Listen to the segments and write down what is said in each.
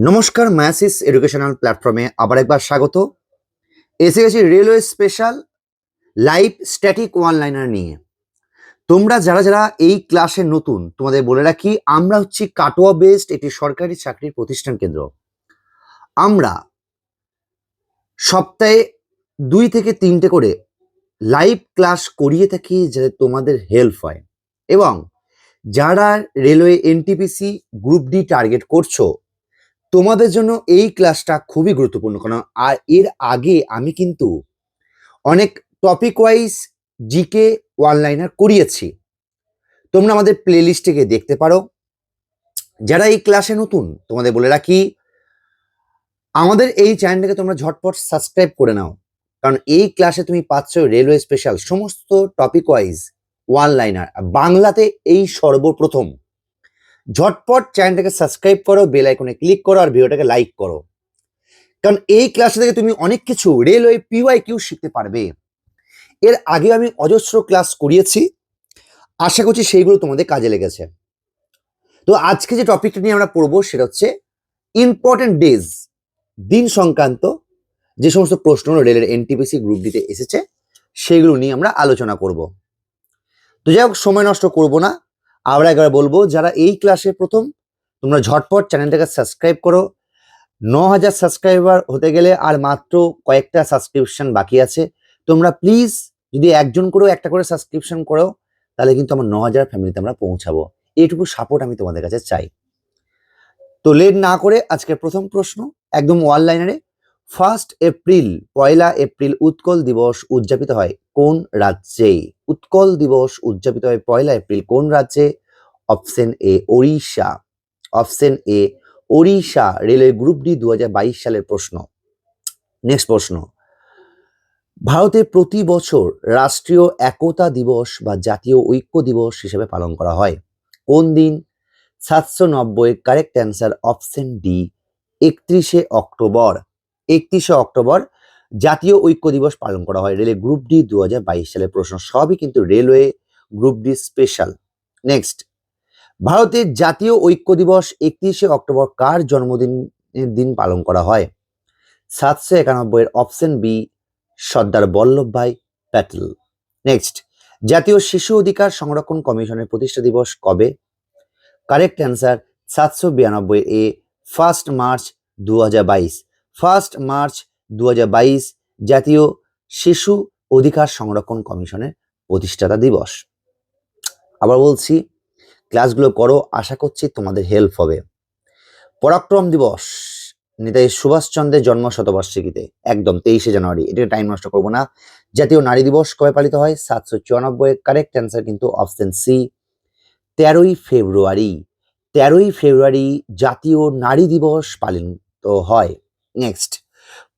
নমস্কার, Macy's educational প্ল্যাটফর্মে আবার একবার স্বাগত। এসে গেছি railway special live static one liner নিয়ে। তোমরা যারা যারা এই ক্লাসে নতুন, তোমাদের বলে রাখি, আমরা হচ্ছি কাটোয়া বেসড একটি সরকারি চাকরির প্রতিষ্ঠান কেন্দ্র। আমরা সপ্তাহে 2 থেকে 3টে করে লাইভ ক্লাস করিয়ে থাকি যাতে তোমাদের হেল্প হয়। এবং যারা railway NTPC group D target করছো, তোমাদের জন্য এই ক্লাসটা খুবই গুরুত্বপূর্ণ। কারণ আর এর আগে আমি কিন্তু অনেক topic wise GK one liner করিয়েছি, তোমরা আমাদের প্লে লিস্টে গিয়ে দেখতে পারো। যারা এই ক্লাসে নতুন, তোমাদের বলে রাখি, আমাদের এই চ্যানেলটাকে তোমরা ঝটপট সাবস্ক্রাইব করে নাও, কারণ এই ক্লাসে তুমি পাচ্ছ রেলওয়ে স্পেশাল সমস্ত টপিক ওয়াইজ ওয়ান লাইনার বাংলাতে এই সর্বপ্রথম। ঝটপট চ্যানেলটাকে সাবস্ক্রাইব করো, বেল আইকনে ক্লিক করো আর ভিডিওটাকে লাইক করো, কারণ এই ক্লাস থেকে তুমি অনেক কিছু রেলওয়ে পিওয়াইকিউ শিখতে পারবে। এর আগে আমি অজস্র ক্লাস করিয়েছি, আশা করছি সেইগুলো তোমাদের কাজে লেগেছে। তো আজকে যে টপিকটা নিয়ে আমরা পড়বো সেটা হচ্ছে ইম্পর্টেন্ট ডেজ, দিন সংক্রান্ত যে সমস্ত প্রশ্ন রেলের এনটিপিসি গ্রুপ ডিতে এসেছে সেইগুলো নিয়ে আমরা আলোচনা করব। তো যাই হোক, সময় নষ্ট করব না, আমরা একবার বলবো যারা এই ক্লাসে প্রথম, তোমরা ঝটপট চ্যানেলটাকে সাবস্ক্রাইব করো। 9,000 সাবস্ক্রাইবার হতে গেলে আর মাত্র কয়েকটা সাবস্ক্রিপশন বাকি আছে। তোমরা প্লিজ যদি একজন করেও একটা করে সাবস্ক্রিপশন করো, তাহলে কিন্তু আমার 9,000 ফ্যামিলিতে আমরা পৌঁছাবো। এইটুকু সাপোর্ট আমি তোমাদের কাছে চাই। তো লেট না করে আজকের প্রথম প্রশ্ন একদম ওয়ান লাইনারে। 1 এপ্রিল, 1 এপ্রিল উৎকল দিবস উদযাপিত হয় কোন রাজ্যে? উৎকল দিবস উদযাপিত হয় 1 এপ্রিল কোন রাজ্যে? Option A Odisha. Option A Odisha. Railway group D 2022 সালের প্রশ্ন। নেক্সট প্রশ্ন, ভারতে প্রতি বছর রাষ্ট্রীয় একতা দিবস বা জাতীয় ঐক্য দিবস হিসেবে পালন করা হয় কোন দিন? 790। কারেক্ট অ্যান্সার অপশন ডি 31শে অক্টোবর। 31শে অক্টোবর জাতীয় ঐক্য দিবস পালন করা হয়। রেলওয়ে গ্রুপ ডি 2022 সালের প্রশ্ন, সবই কিন্তু railway group D special. Next, ভারতের জাতীয় ঐক্য দিবস 31শে অক্টোবর কার জন্মদিনের দিন পালন করা হয়? 791 option B Sardar Vallabhbhai Patel. Next, জাতীয় শিশু অধিকার সংরক্ষণ কমিশনের প্রতিষ্ঠা দিবস কবে? কারেক্ট অ্যান্সার 792 এ 1 মার্চ 2022। 1 মার্চ 2022 জাতীয় শিশু অধিকার সংরক্ষণ কমিশনের প্রতিষ্ঠাতা দিবস। আবার বলছি, ক্লাসগুলো করো, আশা করছি তোমাদের হেল্প হবে। পরাক্রম দিবস নেতাজি সুভাষচন্দ্রের জন্ম শতবার্ষিকীতে, একদম 23শে জানুয়ারি, এটা টাইম নষ্ট করবো না। জাতীয় নারী দিবস কবে পালিত হয়? 794। কারেক্ট অ্যান্সার কিন্তু অপশন সি 13ই ফেব্রুয়ারি। 13ই ফেব্রুয়ারি জাতীয় নারী দিবস পালিত হয়। নেক্সট,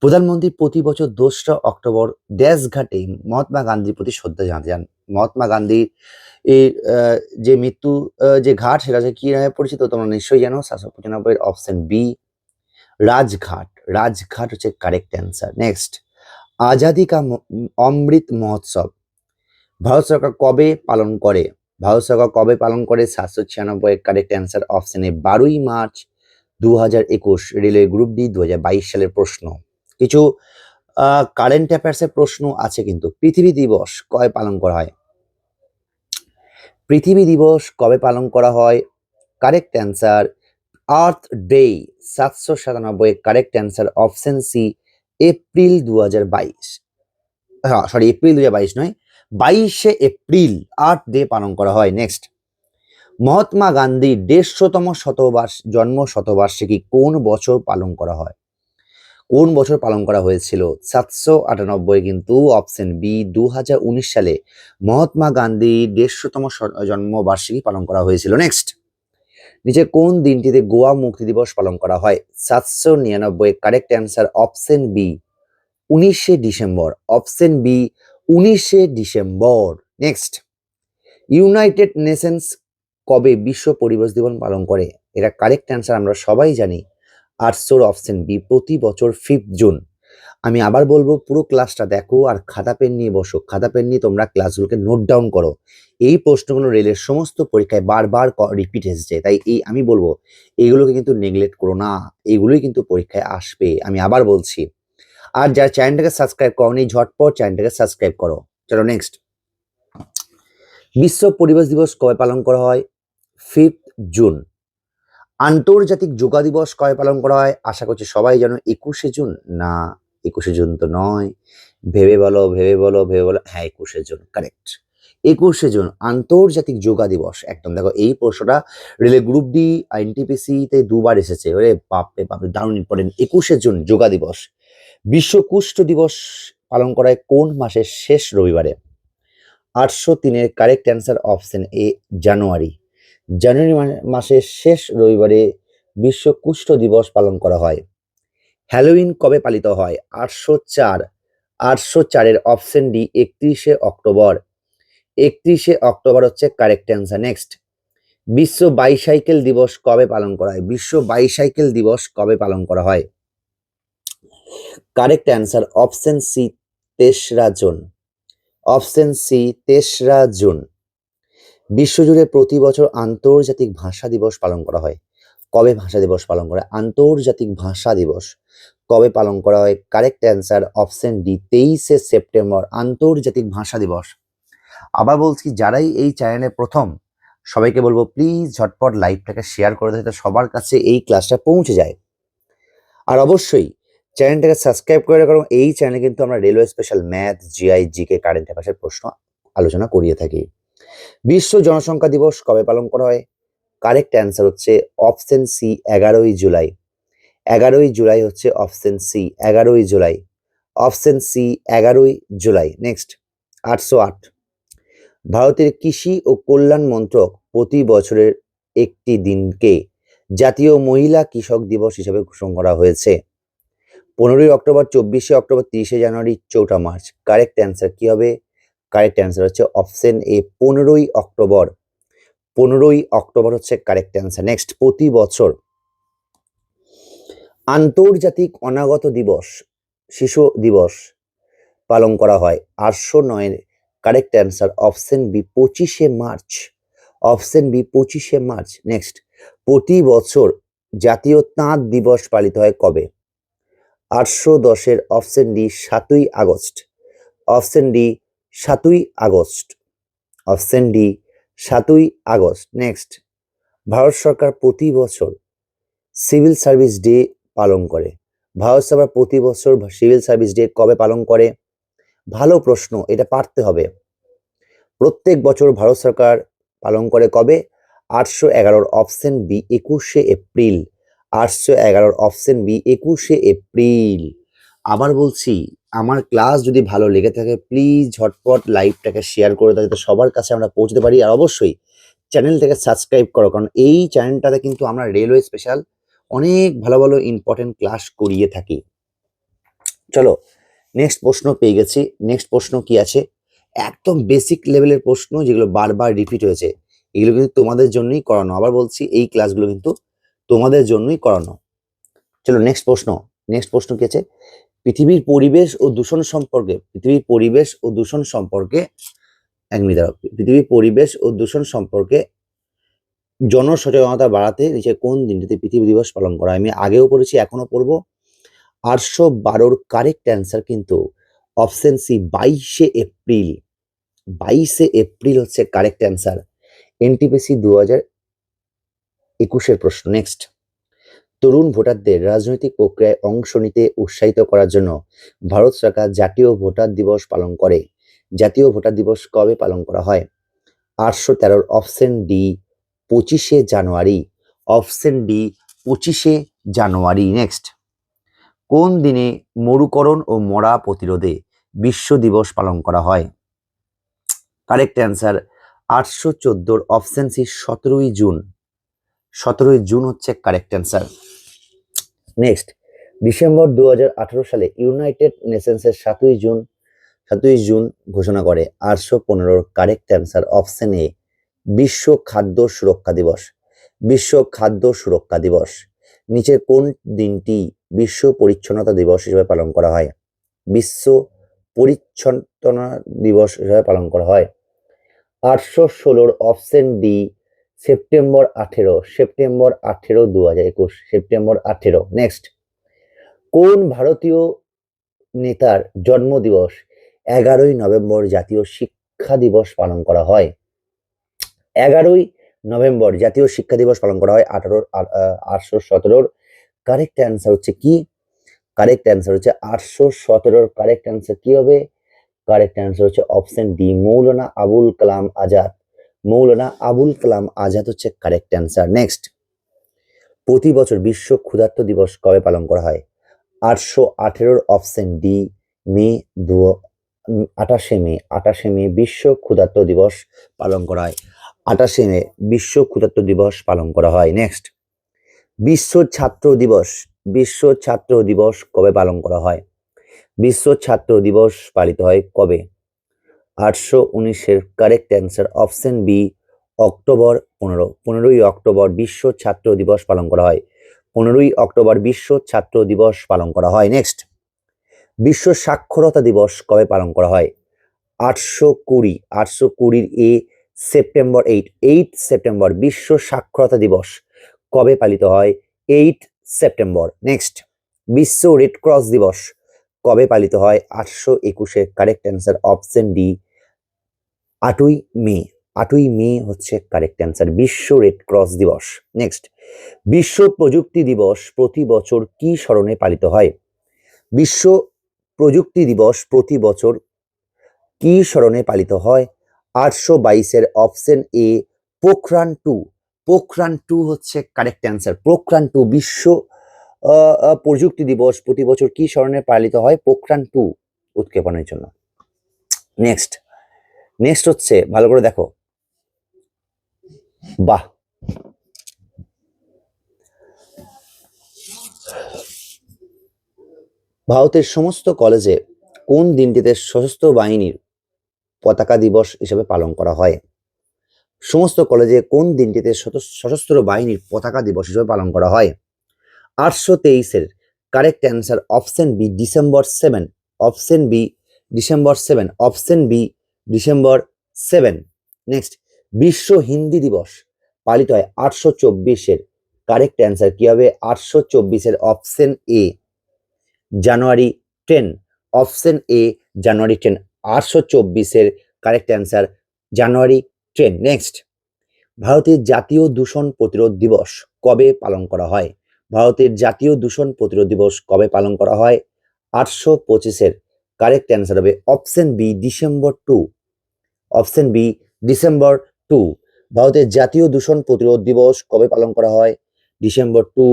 প্রধানমন্ত্রী প্রতি বছর 2রা অক্টোবর ড্যাশ ঘাটে মহাত্মা গান্ধীর প্রতি শ্রদ্ধা জানান। মহাত্মা গান্ধীর এর যে মৃত্যু যে ঘাট, সেটা হচ্ছে কি নামে পরিচিত? তোমরা নিশ্চয়ই জানো। 795 অপশন বি রাজঘাট। রাজঘাট হচ্ছে কারেক্ট অ্যান্সার। নেক্সট, আজাদি কা অমৃত মহোৎসব ভারত সরকার কবে পালন করে? ভারত সরকার কবে পালন করে? 796। কারেক্ট অ্যান্সার অপশন এ 12ই মার্চ 2021। রেলওয়ে গ্রুপ ডি 2022 সালের প্রশ্ন। কিছু কারেন্ট অ্যাফেয়ার্সের প্রশ্ন আছে কিন্তু। পৃথিবী দিবস কবে পালন করা হয়? পৃথিবী দিবস কবে পালন করা হয়? Correct answer earth day. 797। Correct answer option C April 2022। হ্যাঁ সরি, এপ্রিল 2022 নয়, 22শে এপ্রিল আর্থ ডে পালন করা হয়। নেক্সট, মহাত্মা গান্ধীর 150তম জন্ম শতবার্ষিকী কোন বছর পালন করা হয়? কোন বছর পালন করা হয়েছিল? 798 কিন্তু অপশন বি 2019 সালে মহাত্মা গান্ধীর 150তম জন্মবার্ষিকী পালন করা হয়েছিল। নেক্সট, নিচে কোন দিনটিতে গোয়া মুক্তি দিবস পালন করা হয়? 799। কারেক্ট অ্যান্সার অপশন বি 19শে ডিসেম্বর। অপশন বি 19শে ডিসেম্বর। নেক্সট, ইউনাইটেড নেশনস কবে বিশ্ব পরিবেশ দিবস পালন করে? এটা কারেক্ট অ্যান্সার আমরা সবাই জানি। 800 অপশন বি প্রতি বছর 5 জুন। আমি আবার বলবো, পুরো ক্লাসটা দেখো আর খাতা পেন নিয়ে বসো। খাতা পেন নিয়ে তোমরা ক্লাসগুলোকে নোট ডাউন করো। এই প্রশ্নগুলো রেলের সমস্ত পরীক্ষায় বারবার রিপিট এসেছে, তাই আমি বলবো এগুলোকে কিন্তু নেগলেক্ট করো না, এগুলোই কিন্তু পরীক্ষায় আসবে, আমি আবার বলছি। আর যারা চ্যানেলটাকে সাবস্ক্রাইব করোনি ঝটপট চ্যানেলটাকে সাবস্ক্রাইব করো। চলো নেক্সট, বিশ্ব পরিবেশ দিবস কবে পালন করা হয়? 5 জুন। আন্তর্জাতিক যোগা দিবস কবে পালন করা হয়? আশা করছি সবাই জানো 21শে জুন। না, 21শে জুন তো নয়, ভেবে বলো ভেবে বলো ভেবে বলো, হ্যাঁ 21শে জুন, কারেক্ট। 21শে জুন আন্তর্জাতিক যোগা দিবস, একদম। দেখো এই প্রশ্নটা রেলে গ্রুপ ডি এনটিপিসি তে দুবার এসেছে, ওরে বাপরে বাপরে, দারুণ ইম্পর্টেন্ট। 21শে জুন যোগা দিবস। বিশ্ব কুষ্ঠ দিবস পালন করা হয় কোন মাসের শেষ রবিবারে? 803-এর কারেক্ট অ্যান্সার অপশন এ, জানুয়ারি। জানুয়ারি মাসের শেষ রবিবারে বিশ্ব কুষ্ঠ দিবস পালন করা হয়। হ্যালোউইন কবে পালিত হয়? 804। 804-এর অপশন ডি, 31শে অক্টোবর। 31শে অক্টোবর হচ্ছে কারেক্ট অ্যান্সার। নেক্সট, বিশ্ব বাইসাইকেল দিবস কবে পালন করা হয়? বিশ্ব বাইসাইকেল দিবস কবে পালন করা হয়? কারেক্ট অ্যান্সার অপশন সি, 3রা জুন। অপশন সি, 3রা জুন। বিশ্বজুড়ে প্রতি বছর আন্তর্জাতিক ভাষা দিবস পালন করা হয়। কবে ভাষা দিবস পালন করা হয়? আন্তর্জাতিক ভাষা দিবস কবে পালন করা হয়? কারেক্ট অ্যান্সার অপশন ডি, 23শে সেপ্টেম্বর আন্তর্জাতিক ভাষা দিবস। আবার বলছি, যারাই এই চ্যানেলে প্রথম, সবাইকে বলবো প্লিজ ঝটপট লাইভটাকে শেয়ার করে দিতে, সবার কাছে এই ক্লাসটা পৌঁছে যায়। আর অবশ্যই চ্যানেলটাকে সাবস্ক্রাইব করে রাখো, কারণ এই চ্যানেলে কিন্তু আমরা railway special math, GI, GK, current অ্যাফেয়ার্সের প্রশ্ন আলোচনা করিয়ে থাকি। বিশ্ব জনসংখ্যা দিবস কবে পালন করা হয়? কারেক্ট অ্যান্সার হচ্ছে অপশন সি, 11ই জুলাই। 11ই জুলাই হচ্ছে অপশন সি, 11ই জুলাই। অপশন সি, 11ই জুলাই। নেক্সট, 808। ভারতের কৃষি ও কল্যাণ মন্ত্রক প্রতি বছরের একটি দিনকে জাতীয় মহিলা কৃষক দিবস হিসেবে ঘোষণা করা হয়েছে। 15ই অক্টোবর, 24শে অক্টোবর, 30শে জানুয়ারি, 4ঠা মার্চ। কারেক্ট অ্যান্সার কি হবে? কারেক্ট অ্যান্সার হচ্ছে অপশন এ, 15ই অক্টোবর। 15ই অক্টোবর হচ্ছে কারেক্ট অ্যান্সার। নেক্সট, প্রতি বছর আন্তর্জাতিক অনাগত দিবস, শিশু দিবস পালন করা হয়। 809-এর কারেক্ট অ্যান্সার অপশন বি, 25শে মার্চ। অপশন বি, 25শে মার্চ। নেক্সট, প্রতি বছর জাতীয় তাঁত দিবস পালিত হয় কবে? 810-এর অপশন ডি, 7ই আগস্ট। অপশন ডি, 7ই আগস্ট। অপশন ডি, 7ই আগস্ট। নেক্সট, ভারত সরকার প্রতি বছর সিভিল সার্ভিস ডে পালন করে। ভারত সরকার প্রতি বছর সিভিল সার্ভিস ডে কবে পালন করে? ভালো প্রশ্ন, এটা পারতে হবে। প্রত্যেক বছর ভারত সরকার পালন করে কবে? 811-র অপশন বি, 21শে এপ্রিল। 811-র অপশন বি, 21শে এপ্রিল। আবার বলছি, আমার ক্লাস যদি ভালো লেগে থাকে প্লিজ ঝটপট লাইভটাকে শেয়ার করে দাও, যাতে সবার কাছে আমরা পৌঁছতে পারি। আর অবশ্যই চ্যানেলটাকে সাবস্ক্রাইব করো, কারণ এই চ্যানেলটাতে কিন্তু আমরা রেলওয়ে স্পেশাল অনেক ভালো ভালো ইম্পর্টেন্ট ক্লাস করিয়ে থাকি। চলো নেক্সট প্রশ্ন পেয়ে গেছি। নেক্সট প্রশ্ন কি আছে? একদম বেসিক লেভেলের প্রশ্ন, যেগুলো বারবার রিপিট হয়েছে, এগুলো কিন্তু তোমাদের জন্যই করানো। আবার বলছি, এই ক্লাসগুলো কিন্তু তোমাদের জন্যই করানো। চলো নেক্সট প্রশ্ন। নেক্সট প্রশ্ন কি আছে? পৃথিবীর পরিবেশ ও দূষণ সম্পর্কে, পৃথিবীর পরিবেশ ও দূষণ সম্পর্কে, এক মিনিট দাঁড়াও, পৃথিবীর পরিবেশ ও দূষণ সম্পর্কে জনসচেতনতা বাড়াতে নিচে কোন দিনটিতে পৃথিবী দিবস পালন করা হয়? আমি আগেও পড়েছি, এখনো পড়বো। 812-র কারেক্ট অ্যান্সার কিন্তু অপশন সি, 22শে এপ্রিল। 22শে এপ্রিল হচ্ছে কারেক্ট অ্যান্সার। এনটিপিসি 2021-এর প্রশ্ন। নেক্সট, তরুণ ভোটারদের রাজনৈতিক প্রক্রিয়ায় অংশ নিতে উৎসাহিত করার জন্য ভারত সরকার জাতীয় ভোটার দিবস পালন করে। জাতীয় ভোটার দিবস কবে পালন করা হয়? 813-র অপশন ডি, 25শে জানুয়ারি। অপশন ডি, 25শে জানুয়ারি। নেক্সট, কোন দিনে মরুকরণ ও মরা প্রতিরোধে বিশ্ব দিবস পালন করা হয়? কারেক্ট অ্যান্সার 814-র অপশন সি, 17ই জুন। 17ই জুন হচ্ছে কারেক্ট অ্যান্সার। নেক্সট, ডিসেম্বর 2018 সালে ইউনাইটেড নেশনসের 7ই জুন ঘোষণা করে। 815-র কারেক্ট অ্যান্সার অপশন এ, বিশ্ব খাদ্য সুরক্ষা দিবস। বিশ্ব খাদ্য সুরক্ষা দিবস। নিচের কোন দিনটি বিশ্ব পরিচ্ছন্নতা দিবস হিসেবে পালন করা হয়? বিশ্ব পরিচ্ছন্নতা দিবস হিসেবে পালন করা হয়। 816 option D September 18 2021 September 18। Next, কোন ভারতীয় নেতার জন্মদিবস 11ই নভেম্বর জাতীয় শিক্ষা দিবস পালন করা হয়? 11ই নভেম্বর জাতীয় শিক্ষা দিবস পালন করা হয় 817। কারেক্ট অ্যান্সার হচ্ছে কি? কারেক্ট অ্যান্সার হচ্ছে 817। কারেক্ট অ্যান্সার কি হবে? কারেক্ট অ্যান্সার হচ্ছে অপশন ডি, মৌলানা আবুল কালাম আজাদ। মৌলানা আবুল কালাম আজাদ হচ্ছে কারেক্ট অ্যান্সার। নেক্সট, প্রতি বছর বিশ্ব ক্ষুধার্ত দিবস কবে পালন করা হয়? 818 অপশন ডি, মে 28শে মে বিশ্ব ক্ষুধার্ত দিবস পালন করা হয়। 28শে মে বিশ্ব ক্ষুধার্ত দিবস পালন করা হয়। নেক্সট, বিশ্ব ছাত্র দিবস কবে পালন করা হয়? বিশ্ব ছাত্র দিবস পালিত হয় কবে? 819-এর correct answer option B, October 15। 15ই অক্টোবর বিশ্ব ছাত্র দিবস পালন করা হয়। 15ই অক্টোবর বিশ্ব ছাত্র দিবস পালন করা হয়। নেক্সট, বিশ্ব সাক্ষরতা দিবস কবে পালন করা হয়? 820 8 সেপ্টেম্বর বিশ্ব সাক্ষরতা দিবস কবে পালিত হয়? 8 সেপ্টেম্বর। নেক্সট, বিশ্ব রেড ক্রস দিবস কবে পালিত হয়? 821-এর কারেক্ট অ্যান্সার অপশন ডি, 8ই মে। 8ই মে হচ্ছে কারেক্ট অ্যান্সার, বিশ্ব রেড ক্রস দিবস। নেক্সট, বিশ্ব প্রযুক্তি দিবস প্রতি বছর কি স্মরণে পালিত হয়? বিশ্ব প্রযুক্তি দিবস প্রতি বছর কি স্মরণে পালিত হয়? 822-এর অপশন এ, পোখরান-2। পোখরান-2 হচ্ছে কারেক্ট অ্যান্সার। পোখরান-2 বিশ্ব প্রযুক্তি দিবস প্রতি বছর কি স্মরণে পালিত হয়? পোখরান-2 উৎক্ষেপণের জন্য। নেক্সট হচ্ছে, ভালো করে দেখো, বাহ, ভারতের সমস্ত কলেজে কোন দিনটিতে সশস্ত্র বাহিনীর পতাকা দিবস হিসেবে পালন করা হয়? সমস্ত কলেজে কোন দিনটিতে সশস্ত্র বাহিনীর পতাকা দিবস হিসেবে পালন করা হয়? 823-এর correct answer option B, December 7। Option B, December 7। Option B, December 7। Next, বিশ্ব হিন্দি দিবস পালিত হয় 824-এর কারেক্ট অ্যান্সার কি হবে? 824-এর option A, January 10। Option A, January 10। 824-এর কারেক্ট অ্যান্সার জানুয়ারি 10। নেক্সট, ভারতের জাতীয় দূষণ প্রতিরোধ দিবস কবে পালন করা হয়? ভারতের জাতীয় দূষণ প্রতিরোধ দিবস কবে পালন করা হয়? 825-এর কারেক্ট অ্যান্সার হবে option B, December 2। Option B, December 2। ভারতের জাতীয় দূষণ প্রতিরোধ দিবস কবে পালন করা হয়? ডিসেম্বর 2।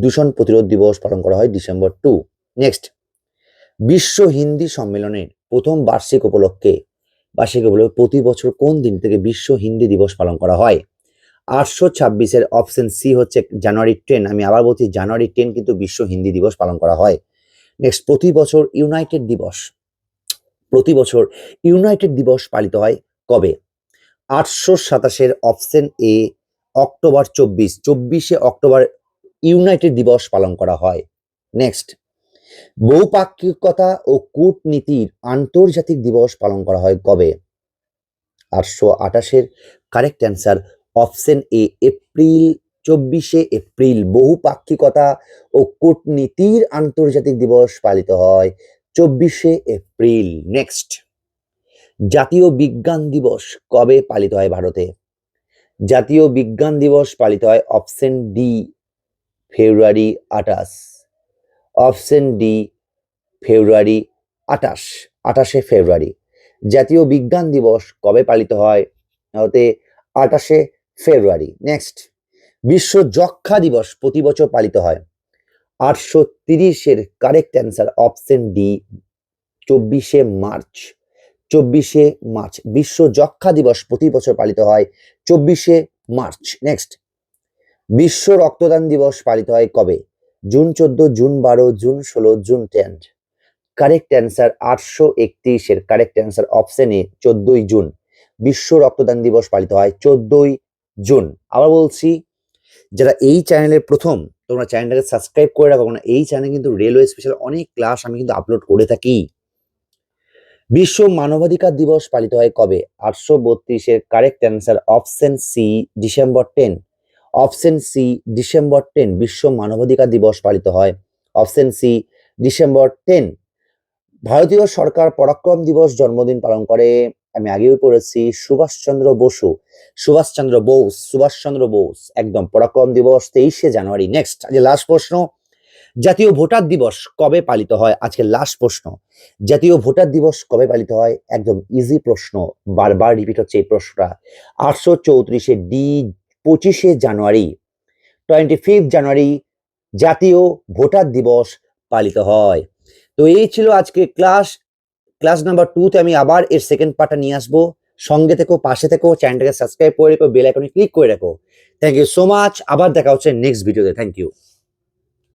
দূষণ প্রতিরোধ দিবস পালন করা হয় ডিসেম্বর 2। নেক্সট, বিশ্ব হিন্দি সম্মেলনের প্রথম বার্ষিক উপলক্ষে প্রতি বছর কোন দিন থেকে বিশ্ব হিন্দি দিবস পালন করা হয়? 826-এর অপশন সি হচ্ছে জানুয়ারি 10। আমি আবার বলছি, জানুয়ারি 10 কিন্তু বিশ্ব হিন্দি দিবস পালন করা হয়। নেক্সট, প্রতি বছর ইউনাইটেড দিবস পালিত হয় কবে? 827-এর অপশন এ, অক্টোবর 24। 24শে অক্টোবর ইউনাইটেড দিবস পালন করা হয়। নেক্সট, বহুপাক্ষিকতা ও কূটনীতির আন্তর্জাতিক দিবস পালন করা হয় কবে? 828-এর correct answer option A, April 24শে এপ্রিল। বহুপাক্ষিকতা ও কূটনীতির আন্তর্জাতিক দিবস পালিত হয় 24শে এপ্রিল। নেক্সট, জাতীয় বিজ্ঞান দিবস কবে পালিত হয় ভারতে? জাতীয় বিজ্ঞান দিবস পালিত হয় অপশন ডি, ফেব্রুয়ারি 28। অপশন ডি, ফেব্রুয়ারি 28। 28শে ফেব্রুয়ারি জাতীয় বিজ্ঞান দিবস কবে পালিত হয় ভারতে? 28শে ফেব্রুয়ারি। নেক্সট, বিশ্ব যক্ষ্মা দিবস প্রতি বছর পালিত হয় 830-এর কারেক্ট অ্যান্সার অপশন ডি, 24শে মার্চ। 24শে মার্চ বিশ্ব যক্ষ্মা দিবস প্রতি বছর পালিত হয় 24শে মার্চ। নেক্সট, বিশ্ব রক্তদান দিবস পালিত হয় কবে? June 14, June 12, June 16, June 10। Correct answer 831-এর কারেক্ট অ্যান্সার অপশন এ, 14ই জুন। বিশ্ব রক্তদান দিবস পালিত হয় 14ই জুন। আবার বলছি, যারা এই চ্যানেলের প্রথম, তোমরা চ্যানেলটাকে সাবস্ক্রাইব করে রাখো, কারণ এই চ্যানেলে কিন্তু রেলওয়ে স্পেশাল অনেক ক্লাস আমি কিন্তু আপলোড করে থাকি। বিশ্ব মানবাধিকার দিবস পালিত হয় কবে? 832-এর correct answer option C, December 10। Option C, December 10 বিশ্ব মানবাধিকার দিবস পালিত হয়। Option C, December 10। ভারতীয় সরকার পরাক্রম দিবস জন্মদিন পালন করে, আমি আগেও পড়েছি, সুভাষচন্দ্র বসু, সুভাষচন্দ্র বোস, একদম পরাক্রম দিবস 23শে জানুয়ারি। নেক্সট, আজকে লাস্ট প্রশ্ন, জাতীয় ভোটার দিবস কবে পালিত হয়? আজকে লাস্ট প্রশ্ন, জাতীয় ভোটার দিবস কবে পালিত হয়? একদম ইজি প্রশ্ন, বারবার রিপিট হচ্ছে এই প্রশ্নটা। 834 ডি, 25শে জানুয়ারি, 25 জানুয়ারি জাতীয় ভোটার দিবস পালিত হয়। তো এই ছিল আজকে ক্লাস নাম্বার 2তে। আমি আবার এর সেকেন্ড পার্টটা নিয়ে আসবো। সঙ্গে থেকো, পাশে থেকো, চ্যানেলটাকে সাবস্ক্রাইব করে রেখো, বেল আইকনে ক্লিক করে রাখো। Thank you so much. আবার দেখা হচ্ছে নেক্সট ভিডিওতে। Thank you.